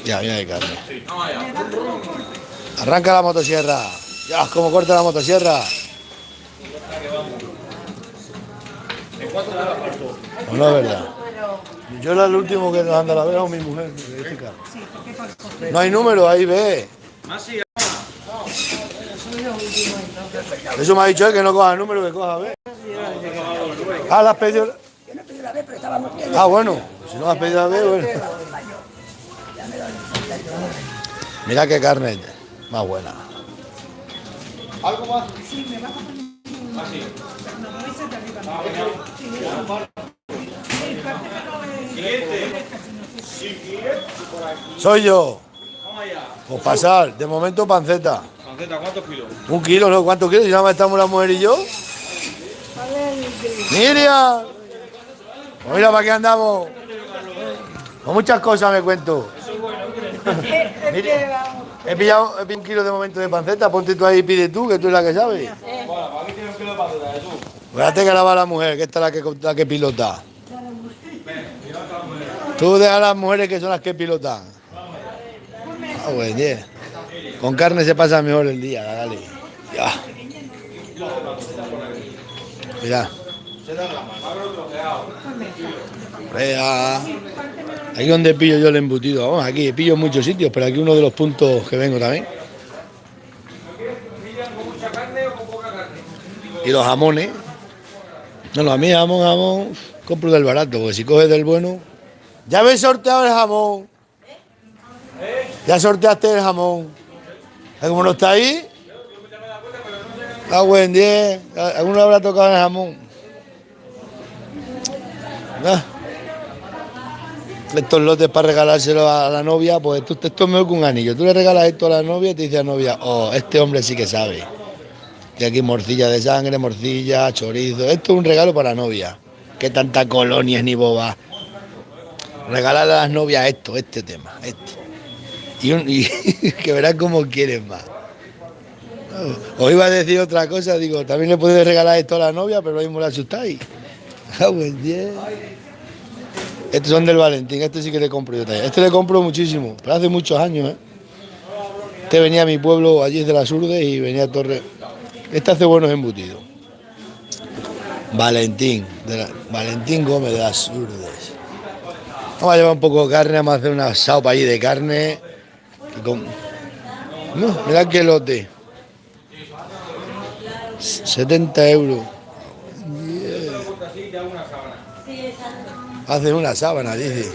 Ya, mira de carne. Arranca la motosierra. Ya, como corta la motosierra. No, no es verdad. Yo era el último que anda a la vez, o mi mujer. No hay número, ahí ve. Eso me ha dicho él, que no coja el número, que coja a ver. Ah, la has pedido. Ah, bueno, si no la has pedido a ver, bueno. Mira qué carne más buena. ¿Algo más? Sí, me vas a poner. Soy yo. Pues pasar, de momento panceta. ¿Panceta cuántos kilos? 1 kilo, ¿no? ¿Cuántos kilos? Si nada más estamos la mujer y yo. Miriam. Pues mira, ¿para qué andamos? Con muchas cosas me cuento. He pillado 1 kilo de momento de panceta. Ponte tú ahí y pide tú, que tú eres la que sabes. Bueno, aquí tienes 1 kilo de panceta, Jesús. Fíjate que la va la mujer, que esta es la que pilota. Tú dejas a las mujeres que son las que pilotan. Ah, buen día. Con carne se pasa mejor el día, dale. Ya. Mira. Vea. Aquí donde pillo yo el embutido. Vamos, aquí pillo en muchos sitios, pero aquí uno de los puntos que vengo también. Y los jamones. No, a mí jamón, compro del barato, porque si coges del bueno. Ya habéis sorteado el jamón. Ya sorteaste el jamón. ¿Cómo no está ahí? Ah, buen día. ¿Alguno habrá tocado el jamón? Ah. Estos lotes para regalárselo a la novia, pues esto es mejor que un anillo. Tú le regalas esto a la novia y te dice la novia, oh, este hombre sí que sabe. Y aquí morcilla de sangre, morcilla, chorizo. Esto es un regalo para la novia. Que tanta colonia ni boba. Regalarle a las novias este tema, Y que verás cómo quieren más. Os iba a decir otra cosa, digo, también le podéis regalar esto a la novia, pero lo mismo la asustáis. Ah, buen día. Estos son del Valentín, este sí que le compro yo también. Este le compro muchísimo, pero hace muchos años, Este venía a mi pueblo, allí de las Urdes, y venía a Torre. Este hace buenos embutidos. Valentín Gómez de las Urdes. Vamos a llevar un poco de carne, vamos a hacer una sopa allí de carne. No, mirad qué lote. 70 euros. Yeah. Hacen una sábana, dice.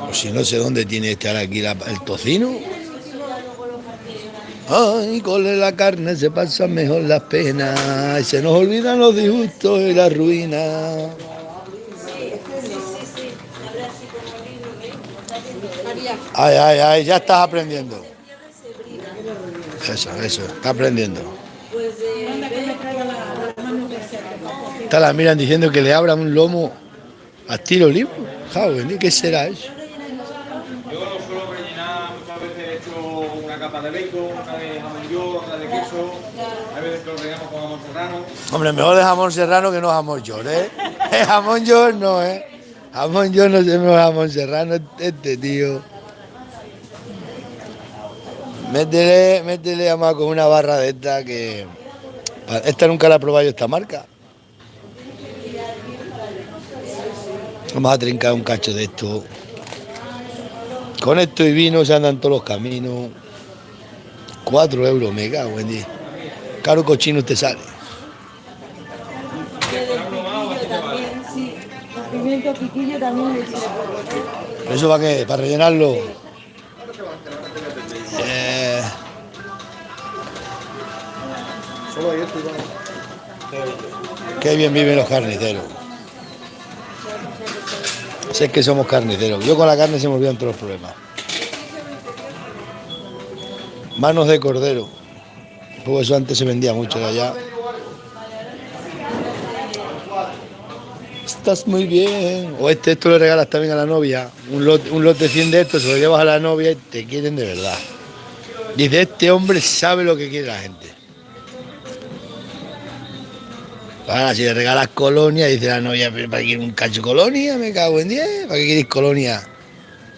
O si no sé dónde tiene que estar aquí el tocino. Ay, con la carne se pasan mejor las penas. Y se nos olvidan los disgustos y la ruina. Ay, ya estás aprendiendo. Eso, está aprendiendo. Está la miran diciendo que le abran un lomo a tiro libre. ¿Qué será eso? Yo lo suelo rellenar, muchas veces he hecho una capa de bacon, una de jamón york, otra de queso. A veces lo rellenamos con jamón serrano. Hombre, mejor de jamón serrano que no jamón york, Jamón york no, Jamón york no se me jamón serrano, este tío. Métele además con una barra de esta que... Esta nunca la he probado yo, esta marca. Vamos a trincar un cacho de esto. Con esto y vino se andan todos los caminos. 4 euros, me cago en 10. Caro cochino te sale. Pimiento piquillo también le tira. ¿Eso para qué? ¿Para rellenarlo? Qué bien viven los carniceros. Sé que somos carniceros. Yo con la carne se me olvidan todos los problemas. Manos de cordero. Pues eso antes se vendía mucho de allá. Estás muy bien. O esto lo regalas también a la novia. Un lote 100 de estos, se lo llevas a la novia y te quieren de verdad. Dice, este hombre sabe lo que quiere la gente. Ahora, si le regalas colonia, dice la novia, ¿pero para qué quiere un cacho de colonia? Me cago en 10. ¿Para qué quieres colonia?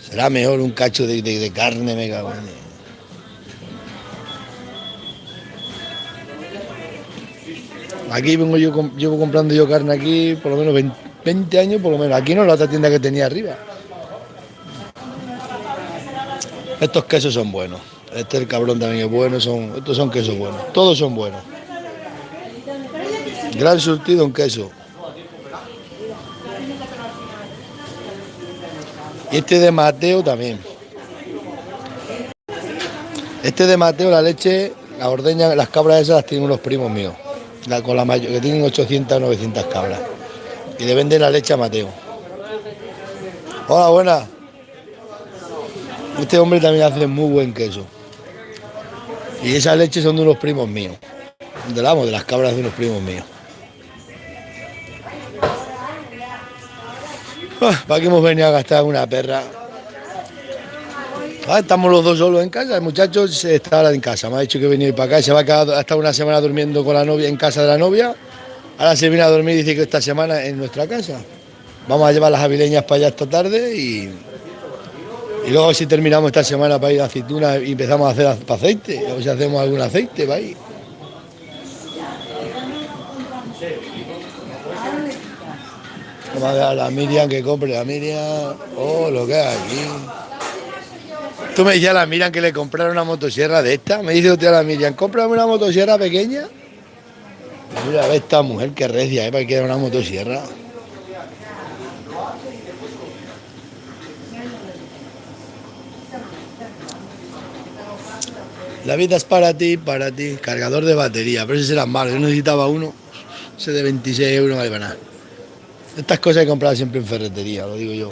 Será mejor un cacho de carne, me cago en 10. Aquí vengo yo, llevo comprando yo carne aquí por lo menos 20 años, por lo menos. Aquí no, la otra tienda que tenía arriba. Estos quesos son buenos. Este el cabrón también es bueno, estos son quesos buenos. Todos son buenos. Gran surtido en queso. Y este de Mateo también. Este de Mateo, la leche, la ordeña, las cabras esas las tienen unos primos míos. Con la mayor, que tienen 800 o 900 cabras. Y le venden la leche a Mateo. Hola, buenas. Este hombre también hace muy buen queso. Y esa leche son de unos primos míos. De las cabras de unos primos míos. ¿Para qué hemos venido a gastar una perra? Estamos los dos solos en casa. El muchacho está ahora en casa. Me ha dicho que venía para acá y se va a quedar hasta una semana durmiendo con la novia en casa de la novia. Ahora se viene a dormir y dice que esta semana en nuestra casa. Vamos a llevar las avileñas para allá esta tarde y luego si terminamos esta semana para ir a aceitunas y empezamos a hacer aceite. A ver si hacemos algún aceite para ir. Vamos a ver a la Miriam que compre. La Miriam, oh, lo que hay aquí. Tú me decías a la Miriam que le compraron una motosierra de esta. Me dice usted a la Miriam, cómprame una motosierra pequeña. Mira, a ver esta mujer que recia, para que quiera una motosierra. La vida es para ti, para ti. Cargador de batería, pero ese será malo. Yo necesitaba uno. Ese de 26 euros no vale para nada. Estas cosas he comprado siempre en ferretería, lo digo yo.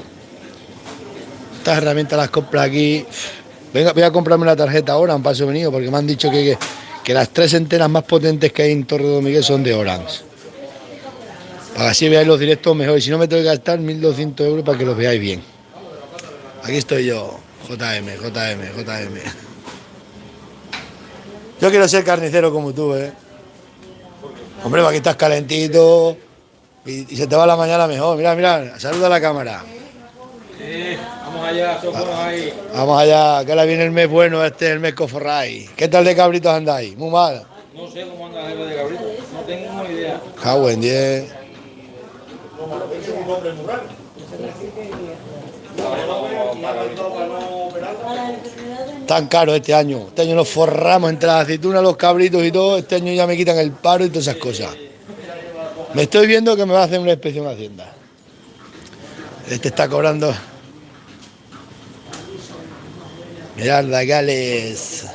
Estas herramientas las compro aquí. Venga, voy a comprarme una tarjeta Orange para eso venido, porque me han dicho que las 3 enteras más potentes que hay en Torre de Miguel son de Orange. Para que así veáis los directos mejor. Y si no, me tengo que gastar 1.200 euros para que los veáis bien. Aquí estoy yo, JM. Yo quiero ser carnicero como tú, ¿eh? Hombre, aquí estás calentito y se te va la mañana mejor. Mira, saluda a la cámara. Vamos allá, socorros ahí. Vamos allá, que ahora viene el mes bueno, este es el mes Coforray. ¿Qué tal de cabritos andáis? Muy mal. No sé cómo anda el de cabrito, no tengo ni idea. Cago en 10. Tan caro este año. Este año nos forramos entre las aceitunas, los cabritos y todo. Este año ya me quitan el paro y todas esas cosas. Me estoy viendo que me va a hacer una inspección a Hacienda. Este está cobrando. Mirad, Gales.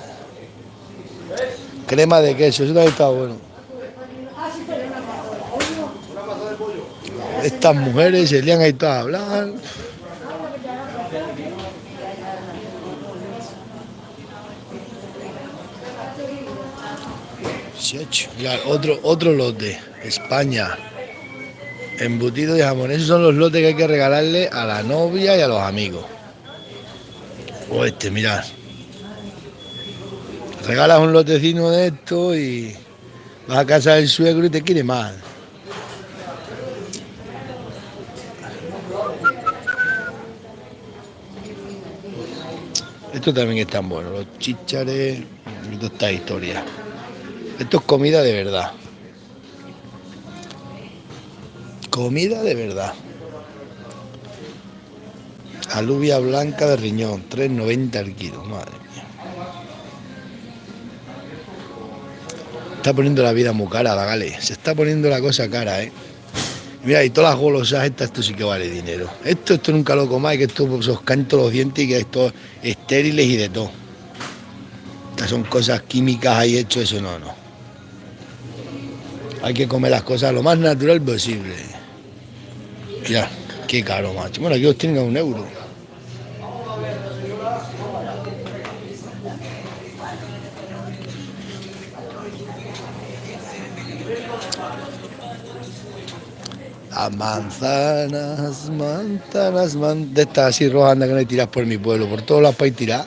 Crema de queso, eso también está bueno. Estas mujeres se lían ahí todas a hablar. Mirad, otro lote. España. Embutido de jamón. Esos son los lotes que hay que regalarle a la novia y a los amigos. O mirad. Regalas un lotecino de esto y vas a casa del suegro y te quiere más. Esto también están buenos, los chíchares y toda esta historia. Esto es comida de verdad. Comida de verdad. Alubia blanca de riñón, 3,90 el kilo, madre mía. Está poniendo la vida muy cara, la Gale. Se está poniendo la cosa cara, ¿eh? Mira, y todas las golosas estas, esto sí que vale dinero. Esto nunca lo comáis, que esto os caen todos los dientes y que esto estériles y de todo. Estas son cosas químicas ahí hecho, eso no. Hay que comer las cosas lo más natural posible. Mira, qué caro, macho. Bueno, aquí os tienen a 1 euro. Las manzanas, de estas así rojas andan que no hay tiras por mi pueblo, por todos lados para ir tirar.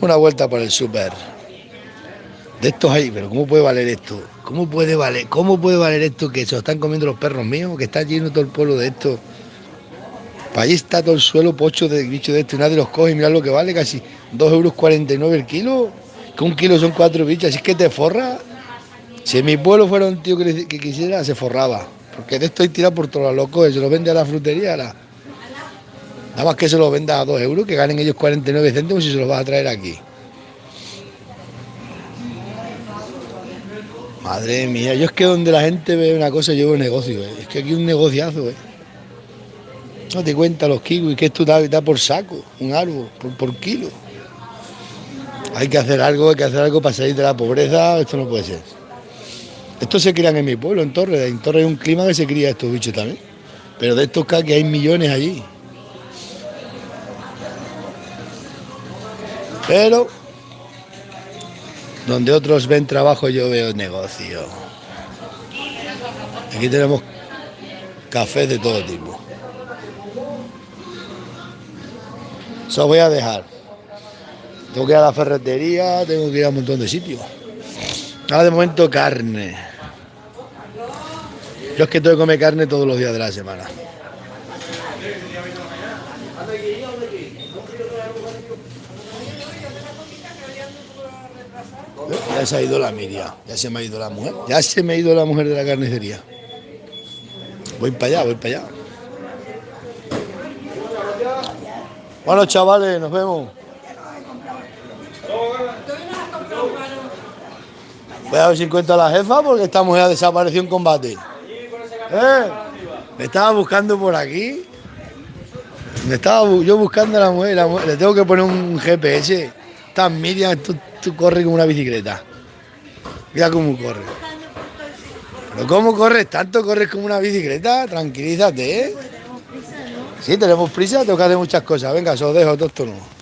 Una vuelta por el súper. De estos hay, pero ¿cómo puede valer esto? ¿Cómo puede valer esto que se lo están comiendo los perros míos? Que está lleno todo el pueblo de esto. Para allí está todo el suelo pocho de bicho de esto y nadie los coge. Mirad lo que vale, casi 2,49 € el kilo. Que un kilo son 4 bichos, así es que te forra. Si en mi pueblo fuera un tío que quisiera, se forraba. Porque de esto hay tirado por todos los locos, se lo vende a la frutería. Nada más que se lo venda a 2 €, que ganen ellos 49 céntimos y se los vas a traer aquí. Madre mía, yo es que donde la gente ve una cosa, yo veo un negocio, ¿eh? Es que aquí un negociazo, ¿eh? No te cuenta los kiwis, que esto da por saco, un árbol, por kilo. Hay que hacer algo para salir de la pobreza, esto no puede ser. Estos se crían en mi pueblo, en Torres. En Torres hay un clima que se cría estos bichos también. Pero de estos que hay millones allí. Pero donde otros ven trabajo, yo veo negocio. Aquí tenemos cafés de todo tipo. Eso voy a dejar. Tengo que ir a la ferretería, tengo que ir a un montón de sitios. Ahora de momento carne. Yo es que tengo que comer carne todos los días de la semana. Ya se ha ido la Miriam, ya se me ha ido la mujer. Ya se me ha ido la mujer de la carnicería. Voy para allá, voy para allá. Bueno, chavales, nos vemos. Voy a ver si encuentro a la jefa porque esta mujer ha desaparecido en combate. Me estaba buscando por aquí. Yo buscando a la mujer, le tengo que poner un GPS. Esta Miriam, tú corres como una bicicleta. Mira cómo corre. ¿Pero cómo corres tanto? ¿Corres como una bicicleta? Tranquilízate, ¿eh? Sí, tenemos prisa, tengo que hacer muchas cosas. Venga, os dejo, todo esto no.